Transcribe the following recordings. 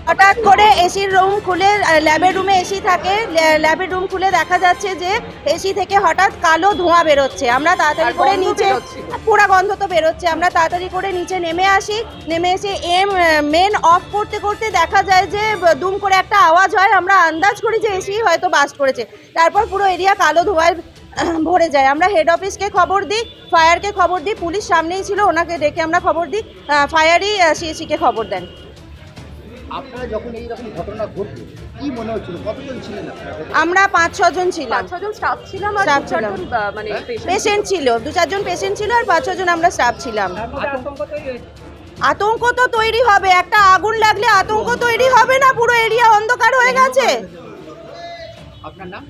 হঠাৎ করে এসির রুম খুলে ল্যাবের রুমে এসি থাকে, ল্যাবের রুম খুলে দেখা যাচ্ছে যে এসি থেকে হঠাৎ কালো ধোঁয়া বেরোচ্ছে। আমরা তাড়াতাড়ি করে নিচে, পুরো গন্ধ তো বেরোচ্ছে, আমরা তাড়াতাড়ি করে নিচে নেমে আসি। নেমে এসে মেন অফ করতে করতে দেখা যায় যে দুম করে একটা আওয়াজ হয়। আমরা আন্দাজ করি যে এসি হয়তো বাস্ট করেছে। তারপর পুরো এরিয়া কালো ধোঁয়ায় ভরে যায়। আমরা হেড অফিসকে খবর দিই, ফায়ারকে খবর দিই, পুলিশ সামনেই ছিল, ওনাকে ডেকে আমরা খবর দিই, ফায়ারই সিএসিকে খবর দেন। আপনারা যখন এই রকম ঘটনা ঘটলো কি মনে হচ্ছিল, কতজন ছিলেন আপনারা? আমরা 5-6 জন ছিলাম, 5-6 জন স্টাফ ছিলাম আর Staff 2-4 ছিলাম। জন মানে পেশেন্ট ছিল, 2-4 জন পেশেন্ট ছিল আর 5-6 জন আমরা স্টাফ ছিলাম। আতঙ্ক তো তৈরি হবে, একটা আগুন লাগলে আতঙ্ক তৈরি হবে না? পুরো এরিয়া অন্ধকার হয়ে গেছে। আপনার নাম?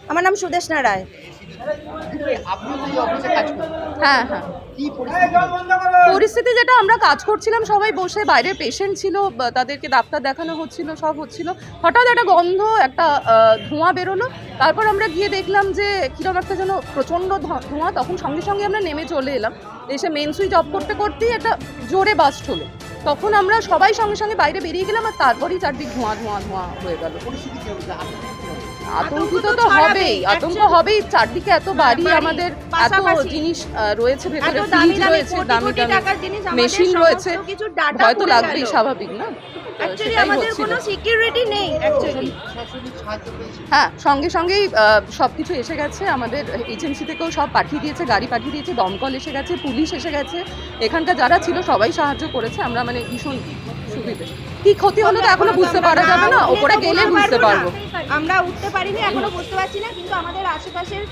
আমার নাম সুদেশনা রায়। আপনি তো এই অফিসে কাজ করেন, হ্যাঁ হ্যাঁ কি পরিস্থিতি? পরিস্থিতি যেটা আমরা কাজ করছিলাম, সবাই বসে, বাইরে পেশেন্ট ছিল, তাদেরকে ডাক্তার দেখানো হচ্ছিল, সব হচ্ছিল। হঠাৎ একটা গন্ধ, একটা ধোঁয়া বেরোলো। তারপর আমরা গিয়ে দেখলাম যে কিরকম একটা যেন প্রচণ্ড ধোঁয়া। তখন সঙ্গে সঙ্গে আমরা নেমে চলে এলাম। এসে মেন সুইচ অফ করতে করতেই একটা জোরে বাস্ট হলো। তখন আমরা সবাই সঙ্গে সঙ্গে বাইরে বেরিয়ে গেলাম আর তারপরেই চারদিক ধোঁয়া ধোঁয়া ধোঁয়া হয়ে গেল। পরিস্থিতি কি হচ্ছে? আতঙ্কিত তো হবেই, আতঙ্ক হবেই। চারদিকে এত বাড়ি, আমাদের এত জিনিস রয়েছে ভেতরে, ফ্রিজ রয়েছে, দামি দামি মেশিন রয়েছে, ভয় তো লাগবেই, স্বাভাবিক না? অ্যাকচুয়ালি আমাদের কোনো সিকিউরিটি নেই অ্যাকচুয়ালি। প্রশাসনিক সাহায্য পেয়েছেন? হ্যাঁ, সঙ্গে সঙ্গেই সব কিছু এসে গেছে। আমাদের এজেন্সি থেকেও সব পাঠিয়ে দিয়েছে, গাড়ি পাঠিয়ে দিয়েছে, দমকল এসে গেছে, পুলিশ এসে গেছে। এখানকার যারা ছিল সবাই সাহায্য করেছে। আমরা মানে ভীষণ সুবিধে। কি ক্ষতি হলো তো এখনো বুঝতে পারা যাবে না, ওপরে গেলে বুঝতে পারবো। আমরা উঠতে পারিনি, এখনো বুঝতে পারছি না, কিন্তু আমাদের আশেপাশের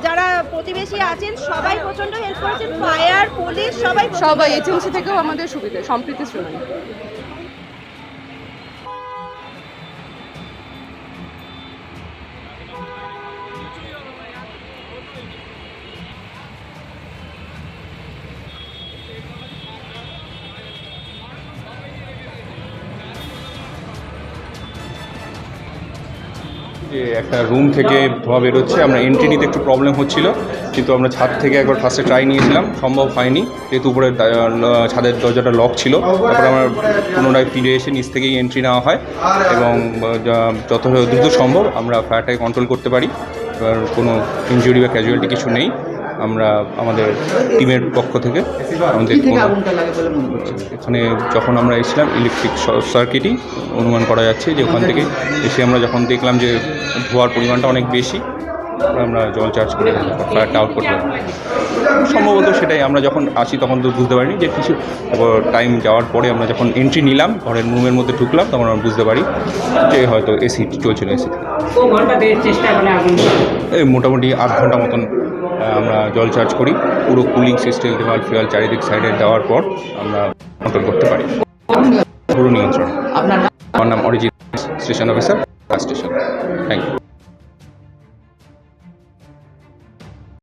যারা প্রতিবেশী আছেন সবাই প্রচন্ড হেল্প করেছেন, ফায়ার, পুলিশ সবাই এজেন্সি থেকেও আমাদের সুবিধে, সম্প্রীতি শ্রেণী। যে একটা রুম থেকে ধোঁয়া বেরোচ্ছে, আমরা এন্ট্রি নিতে একটু প্রবলেম হচ্ছিল, কিন্তু আমরা ছাদ থেকে একবার ফার্স্টে ট্রাই নিয়েছিলাম, সম্ভব হয়নি যেহেতু উপরে ছাদের দরজাটা লক ছিল। তারপরে আমরা পুনরায় ফিরে এসে নিচ থেকেই এন্ট্রি নেওয়া হয় এবং যত দ্রুত সম্ভব আমরা ফায়ারটাকে কন্ট্রোল করতে পারি। এবার কোনো ইনজুরি বা ক্যাজুয়ালিটি কিছু নেই। আমরা আমাদের টিমের পক্ষ থেকে আমাদের এখানে যখন আমরা এসেছিলাম ইলেকট্রিক সার্কিটই অনুমান করা যাচ্ছে যে ওখান থেকে এসে আমরা যখন দেখলাম যে ধোঁয়ার পরিমাণটা অনেক বেশি, আমরা জল চার্জ করে ফায়ারটা আউট করতে পারি। সম্ভবত সেটাই, আমরা যখন আসি তখন তো বুঝতে পারিনি যে কিছু টাইম যাওয়ার পরে আমরা যখন এন্ট্রি নিলাম, ঘরের রুমের মধ্যে ঢুকলাম, তখন আমরা বুঝতে পারি যে হয়তো এসি চলছিল। এসি এই মোটামুটি 8 ঘন্টা মতন আমরা জল চার্জ করি। পুরো কুলিং সিস্টেম দেওয়ার, ফিউয়াল চারিদিক সাইডে দেওয়ার পর আমরা কন্ট্রোল করতে পারি পুরো নিয়ন্ত্রণ। আমার নাম Arijit, station officer, station. Thank you.